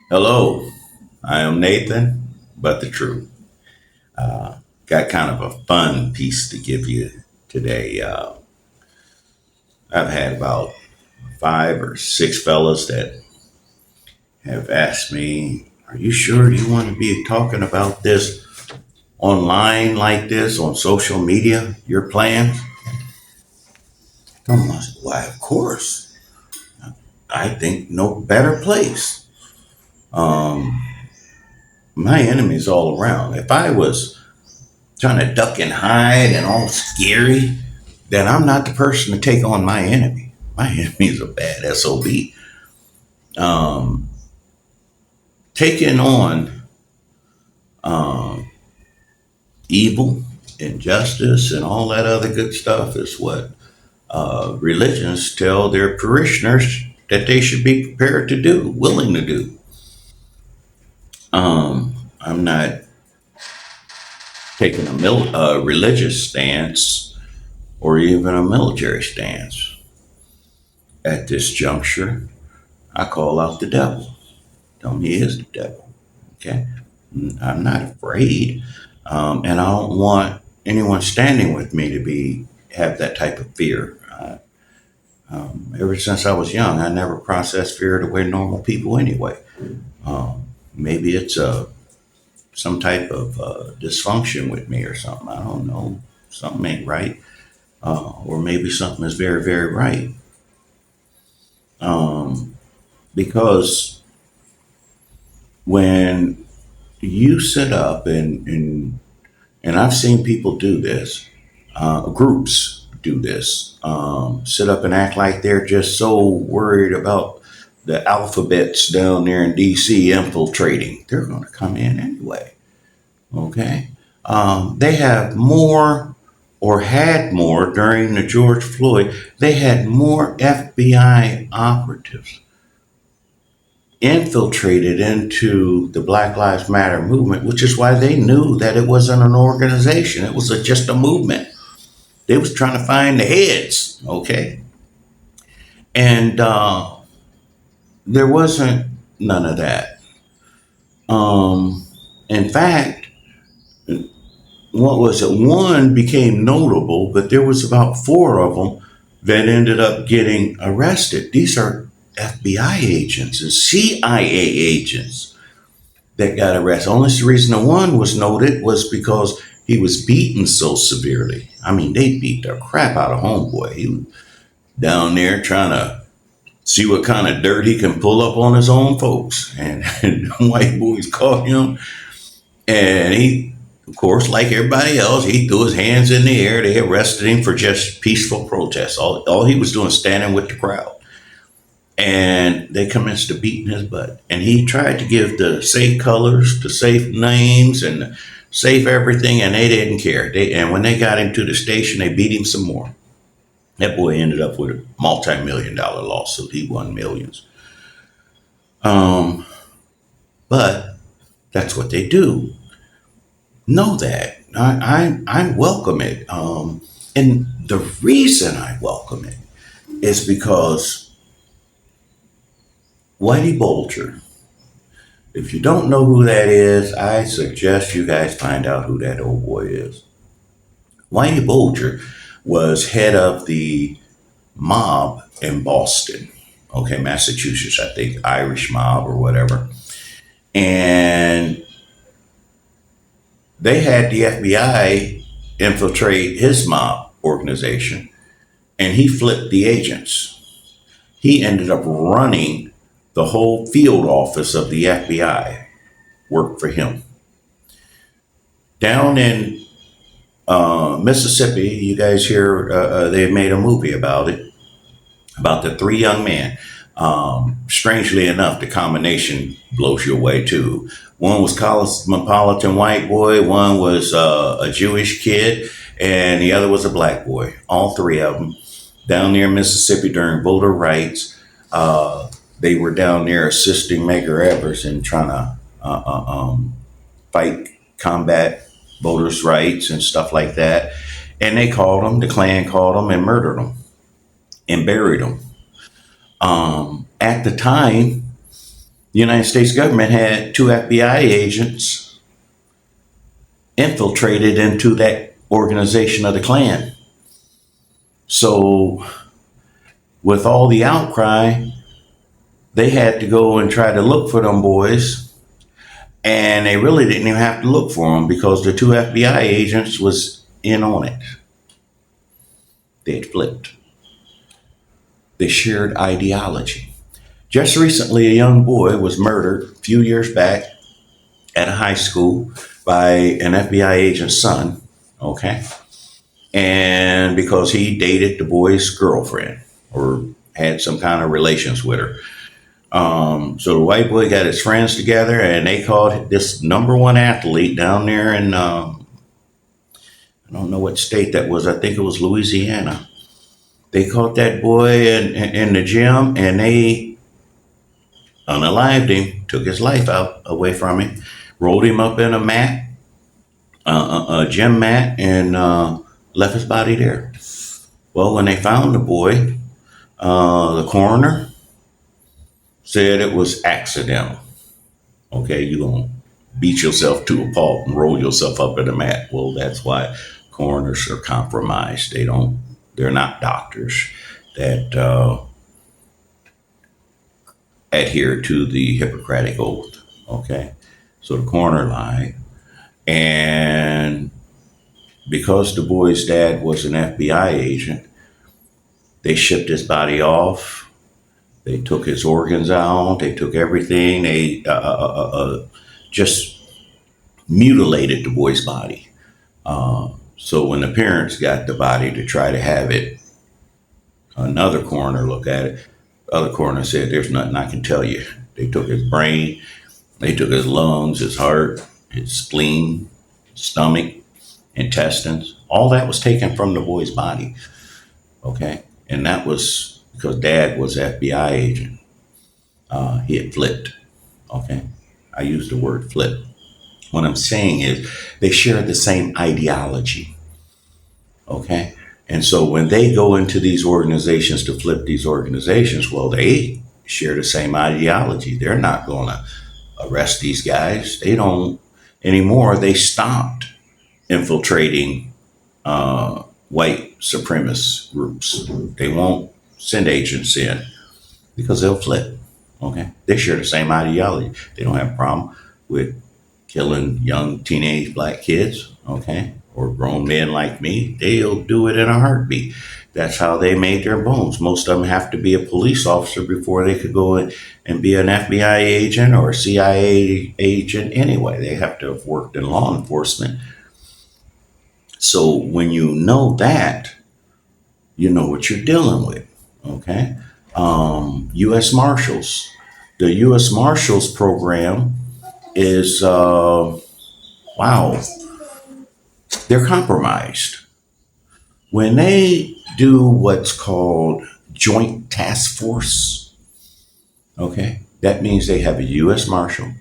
Hello, I am Nathan, but the truth. Got kind of a fun piece to give you today. I've had about 5 or 6 fellas that have asked me, "Are you sure you want to be talking about this online like this on social media? Your plans?" I said, "Why, of course. I think no better place. Um, my enemy's all around. If I was trying to duck and hide and all scary, then I'm not the person to take on my enemy. My enemy is a bad SOB. Um, taking on um, evil, injustice, and all that other good stuff is what religions tell their parishioners that they should be prepared to do, willing to do. I'm not taking a religious stance or even a military stance at this juncture. I call out the devil. Tell me he is the devil. Okay. I'm not afraid. And I don't want anyone standing with me to be have that type of fear. Ever since I was young, I never processed fear the way normal people anyway. Maybe it's some type of dysfunction with me or something. I don't know. Something ain't right. Or maybe something is very, very right. Because when you sit up and I've seen people do this, groups do this, sit up and act like they're just so worried about the alphabets down there in DC infiltrating. They're going to come in anyway. Okay. They have more or had more during the George Floyd. They had more FBI operatives infiltrated into the Black Lives Matter movement, which is why they knew that it wasn't an organization. It was just a movement. They was trying to find the heads, okay? And there wasn't none of that. Um, in fact, what was it? One became notable, but there was about 4 of them that ended up getting arrested. These are FBI agents and CIA agents that got arrested. Only the reason the one was noted was because he was beaten so severely. I mean, they beat the crap out of homeboy. He was down there trying to see what kind of dirt he can pull up on his own folks. And white boys caught him. And he, of course, like everybody else, he threw his hands in the air. They arrested him for just peaceful protest. All he was doing was standing with the crowd. And they commenced to beating his butt. And he tried to give the safe colors, the safe names, and safe everything, and they didn't care. And when they got him to the station, they beat him some more. That boy ended up with a multi-million-dollar lawsuit. He won millions. Um, but that's what they do. Know that. I welcome it. And the reason I welcome it is because Whitey Bulger, if you don't know who that is, I suggest you guys find out who that old boy is. Whitey Bulger was head of the mob in Boston, okay, Massachusetts, I think, Irish mob or whatever. And they had the FBI infiltrate his mob organization, and he flipped the agents. He ended up running the whole field office of the FBI, worked for him. Down in Mississippi, you guys hear they made a movie about it, about the 3 young men. Strangely enough, the combination blows you away too. One was cosmopolitan white boy, one was a Jewish kid, and the other was a black boy. All 3 of them down there in Mississippi during voter rights. They were down there assisting Medgar Evers in trying to fight, combat voters' rights and stuff like that. And they called them, the Klan called them and murdered them and buried them. At the time, The United States government had two FBI agents infiltrated into that organization of the Klan. So, with all the outcry, they had to go and try to look for them boys, and they really didn't even have to look for them because the two FBI agents was in on it. They had flipped. They shared ideology. Just recently, a young boy was murdered a few years back at a high school by an FBI agent's son, okay? And because he dated the boy's girlfriend or had some kind of relations with her. So the white boy got his friends together and they called this number one athlete down there in, I don't know what state that was. I think it was Louisiana. They caught that boy in the gym and they unalived him, took his life out away from him, rolled him up in a mat, a gym mat, and left his body there. Well, when they found the boy, the coroner said it was accidental. Okay, you're gonna beat yourself to a pulp and roll yourself up in a mat. Well, that's why coroners are compromised. They're not doctors that adhere to the Hippocratic Oath. Okay, so the coroner lied, and because the boy's dad was an FBI agent, they shipped his body off. They took his organs out. They took everything. They just mutilated the boy's body. So when the parents got the body to try to have it, another coroner look at it. The other coroner said, "There's nothing I can tell you." They took his brain. They took his lungs, his heart, his spleen, stomach, intestines. All that was taken from the boy's body. Okay, and that was because dad was FBI agent. He had flipped. Okay, I use the word flip. What I'm saying is they share the same ideology. Okay, and so when they go into these organizations to flip these organizations, well, they share the same ideology. They're not going to arrest these guys. They don't anymore. They stopped infiltrating white supremacist groups. They won't send agents in because they'll flip. Okay, they share the same ideology. They don't have a problem with killing young teenage black kids. Okay, or grown men like me. They'll do it in a heartbeat. That's how they made their bones. Most of them have to be a police officer before they could go in and be an FBI agent or a CIA agent anyway. They have to have worked in law enforcement. So when you know that, you know what you're dealing with. Okay. US Marshals. The US Marshals program is, wow, they're compromised. When they do what's called joint task force, okay, that means they have a US Marshal,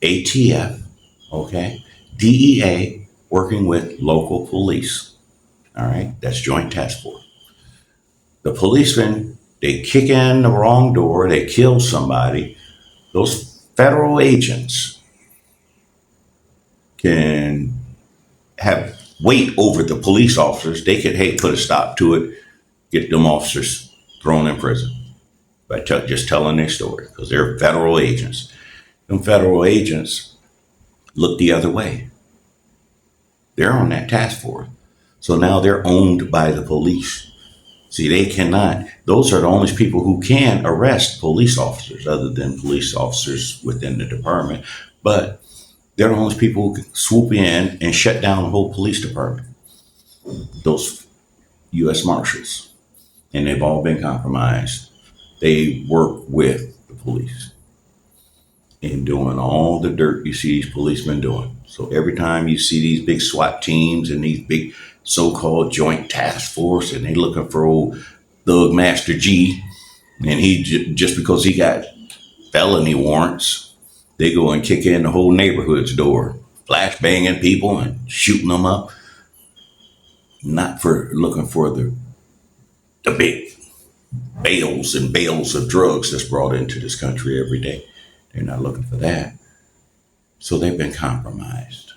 ATF, okay, DEA working with local police. All right, that's joint task force. The policemen, they kick in the wrong door, they kill somebody. Those federal agents can have weight over the police officers. They could, hey, put a stop to it, get them officers thrown in prison by just telling their story because they're federal agents. Them federal agents look the other way. They're on that task force. So now they're owned by the police. See, they cannot, those are the only people who can arrest police officers other than police officers within the department. But they're the only people who can swoop in and shut down the whole police department. Those US Marshals. And they've all been compromised. They work with the police in doing all the dirt you see these policemen doing. So every time you see these big SWAT teams and these big so-called joint task force and they looking for old Thug Master G, and he just because he got felony warrants, they go and kick in the whole neighborhood's door, flash banging people and shooting them up. Not for looking for the big bales and bales of drugs that's brought into this country every day. They're not looking for that. So they've been compromised.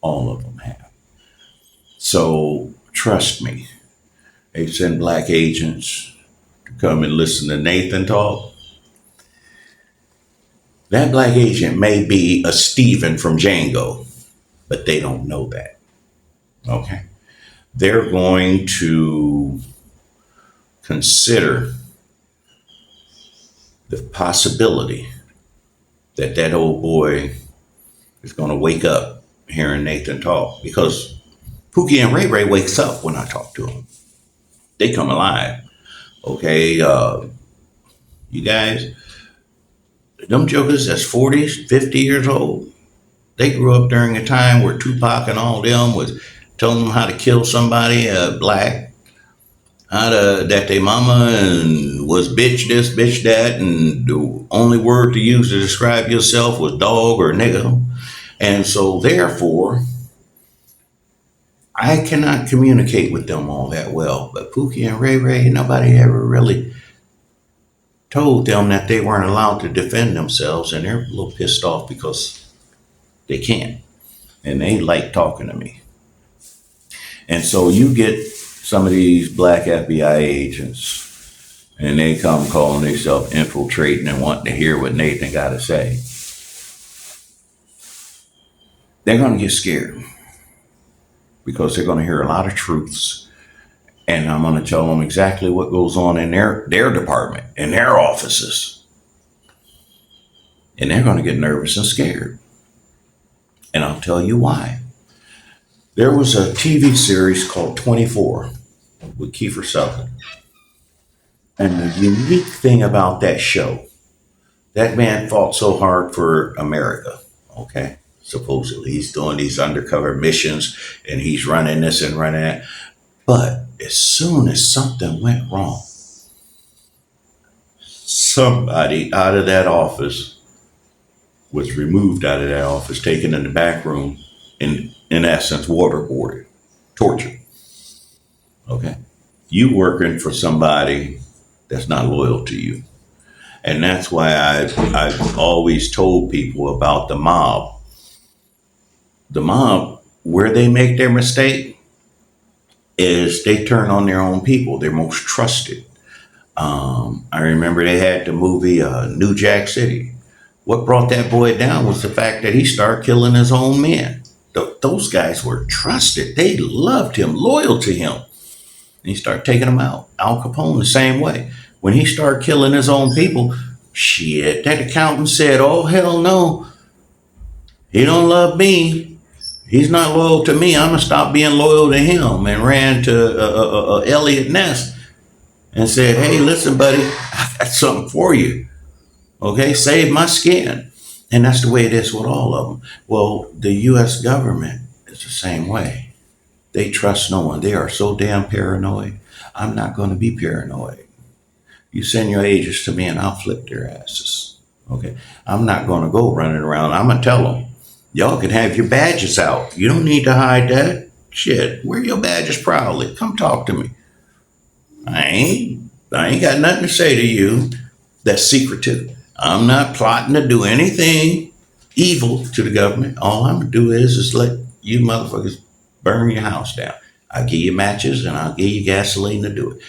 All of them have. So trust me, they send black agents to come and listen to Nathan talk. That black agent may be a Steven from Django, but they don't know that. Okay. They're going to consider the possibility that that old boy is going to wake up hearing Nathan talk, because Pookie and Ray Ray wakes up when I talk to them. They come alive. Okay. You guys, them jokers that's 40, 50 years old, they grew up during a time where Tupac and all them was telling them how to kill somebody, black, how to, that they mama and was bitch this, bitch that, and the only word to use to describe yourself was dog or nigga. And so therefore, I cannot communicate with them all that well. But Pookie and Ray Ray, nobody ever really told them that they weren't allowed to defend themselves, and they're a little pissed off because they can't. And they like talking to me. And so you get some of these black FBI agents, and they come calling themselves infiltrating and wanting to hear what Nathan got to say. They're going to get scared because they're going to hear a lot of truths. And I'm going to tell them exactly what goes on in their department, in their offices. And they're going to get nervous and scared. And I'll tell you why. There was a TV series called 24 with Kiefer Sutherland. And the unique thing about that show, that man fought so hard for America, okay? Supposedly, he's doing these undercover missions and he's running this and running that. But as soon as something went wrong, somebody out of that office was removed out of that office, taken in the back room, and in essence, waterboarded, tortured. Okay? You working for somebody that's not loyal to you. And that's why I've always told people about the mob. The mob, where they make their mistake, is they turn on their own people, their most trusted. I remember they had the movie New Jack City. What brought that boy down was the fact that he started killing his own men. Those guys were trusted. They loved him, loyal to him. And he started taking them out. Al Capone the same way. When he started killing his own people, shit, that accountant said, oh, hell no. He don't love me. He's not loyal to me. I'm going to stop being loyal to him. And ran to Elliot Ness and said, hey, listen, buddy, I got something for you. Okay, save my skin. And that's the way it is with all of them. Well, the US government is the same way. They trust no one. They are so damn paranoid. I'm not going to be paranoid. You send your agents to me and I'll flip their asses. Okay, I'm not going to go running around. I'm going to tell them, y'all can have your badges out. You don't need to hide that. Shit, wear your badges proudly. Come talk to me. I ain't got nothing to say to you that's secretive. I'm not plotting to do anything evil to the government. All I'm going to do is let you motherfuckers burn your house down. I'll give you matches and I'll give you gasoline to do it.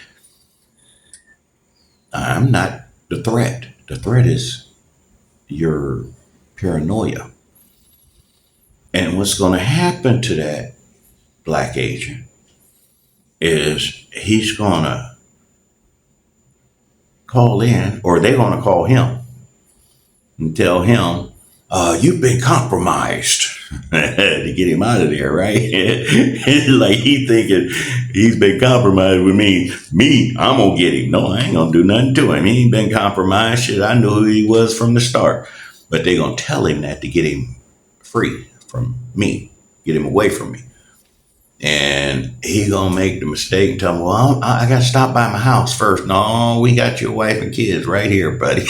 I'm not the threat. The threat is your paranoia. And what's going to happen to that black agent is he's going to call in, or they're going to call him and tell him, you've been compromised to get him out of there, right? Like he thinking he's been compromised with me. I'm going to get him. No, I ain't going to do nothing to him. He ain't been compromised. Shit, I knew who he was from the start. But they're going to tell him that to get him free from me, get him away from me. And he gonna make the mistake and tell him, well, I gotta stop by my house first. No, we got your wife and kids right here, buddy.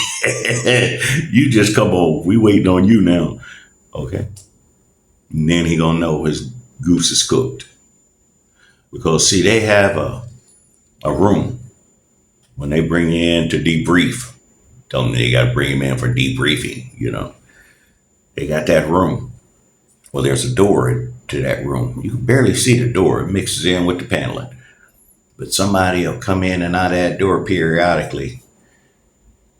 You just come over. We waiting on you now. Okay. And then he gonna know his goose is cooked. Because see, they have a room when they bring you in to debrief. Tell them they got to bring him in for debriefing. They got that room. Well, there's a door to that room. You can barely see the door. It mixes in with the paneling. But somebody will come in and out of that door periodically.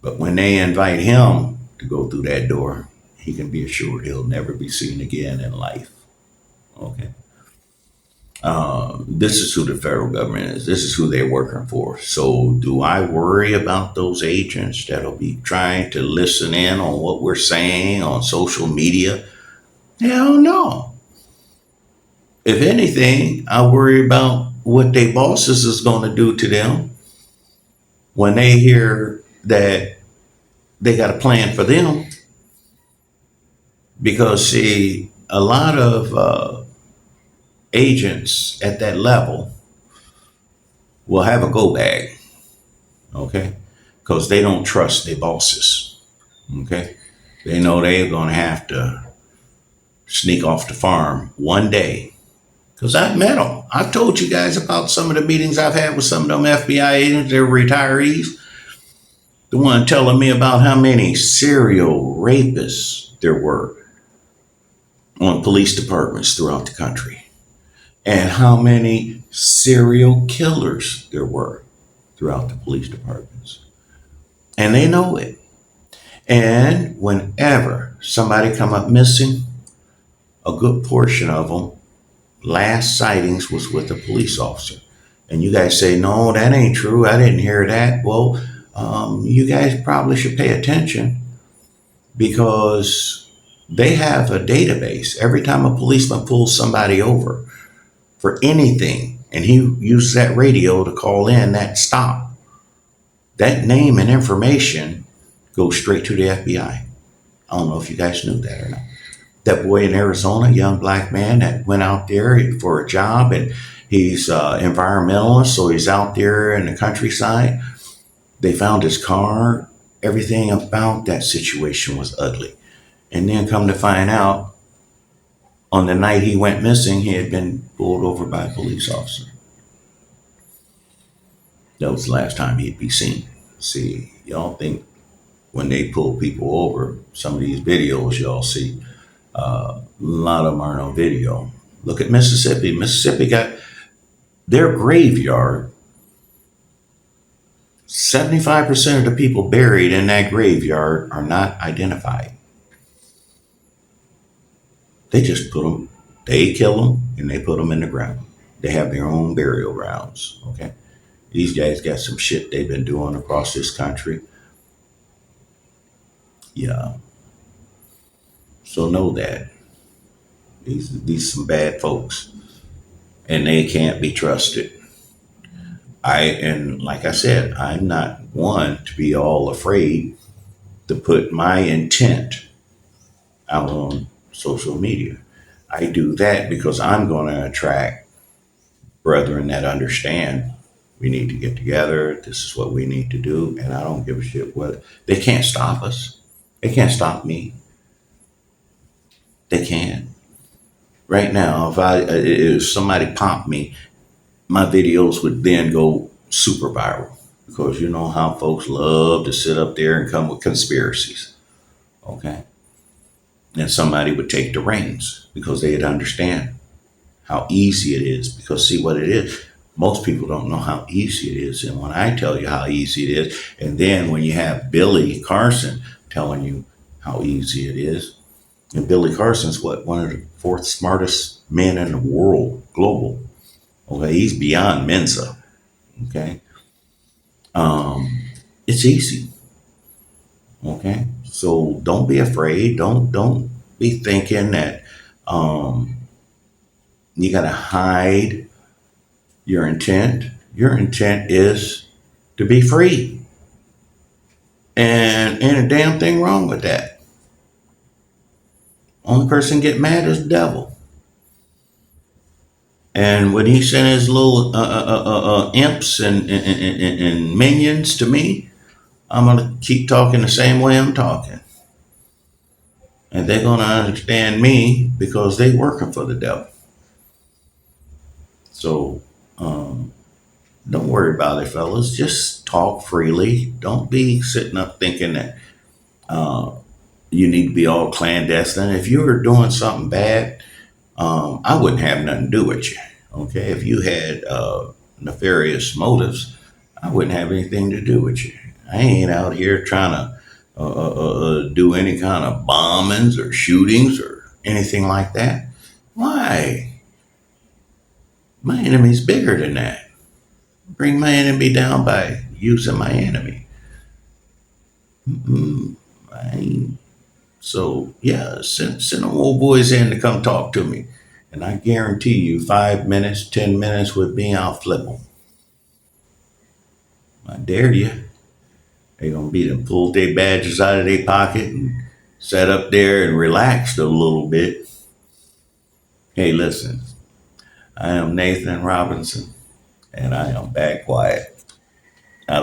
But when they invite him to go through that door, he can be assured he'll never be seen again in life. Okay. This is who the federal government is. This is who they're working for. So, do I worry about those agents that'll be trying to listen in on what we're saying on social media? Hell no. If anything, I worry about what their bosses is going to do to them when they hear that they got a plan for them. Because, see, a lot of agents at that level will have a go bag, okay? Because they don't trust their bosses, okay? They know they're going to have to sneak off the farm one day. Because I've met them. I've told you guys about some of the meetings I've had with some of them FBI agents, they're retirees. The one telling me about how many serial rapists there were on police departments throughout the country, and how many serial killers there were throughout the police departments. And they know it. And whenever somebody come up missing, a good portion of them, last sightings was with a police officer. And you guys say, no, that ain't true. I didn't hear that. Well, you guys probably should pay attention, because they have a database. Every time a policeman pulls somebody over for anything, and he uses that radio to call in that stop, that name and information goes straight to the FBI. I don't know if you guys knew that or not. That boy in Arizona, young black man that went out there for a job, and he's environmentalist, so he's out there in the countryside. They found his car. Everything about that situation was ugly. And then come to find out, on the night he went missing, he had been pulled over by a police officer. That was the last time he'd be seen. See, y'all think when they pull people over, some of these videos y'all see, a lot of them aren't on video. Look at Mississippi. Mississippi got their graveyard. 75% of the people buried in that graveyard are not identified. They just they kill them and they put them in the ground. They have their own burial grounds, okay? These guys got some shit they've been doing across this country. Yeah. So know that. These some bad folks, and they can't be trusted. And like I said, I'm not one to be all afraid to put my intent out on social media. I do that because I'm going to attract brethren that understand we need to get together. This is what we need to do. And I don't give a shit what. They can't stop us. They can't stop me. They can't. Right now, if somebody popped me, my videos would then go super viral, because you know how folks love to sit up there and come with conspiracies. Okay. And somebody would take the reins because they'd understand how easy it is. Because see what it is, most people don't know how easy it is. And when I tell you how easy it is, and then when you have Billy Carson telling you how easy it is, and Billy Carson's one of the fourth smartest men in the world, global. Okay, he's beyond Mensa. Okay, it's easy. Okay, so don't be afraid. Don't be thinking that you got to hide your intent. Your intent is to be free, and ain't a damn thing wrong with that. Only person get mad is the devil. And when he sent his little imps and minions to me, I'm going to keep talking the same way I'm talking. And they're going to understand me because they working for the devil. So Don't worry about it, fellas. Just talk freely. Don't be sitting up thinking that uh, you need to be all clandestine. If you were doing something bad, I wouldn't have nothing to do with you. Okay, if you had nefarious motives, I wouldn't have anything to do with you. I ain't out here trying to do any kind of bombings or shootings or anything like that. Why? My enemy's bigger than that. Bring my enemy down by using my enemy. I ain't. So yeah, send them old boys in to come talk to me, and I guarantee you, 5 minutes, 10 minutes with me, I'll flip them. I dare you. They gonna be them pulled their badges out of their pocket and sat up there and relaxed a little bit. Hey, listen, I am Nathan Robinson, and I am back quiet. I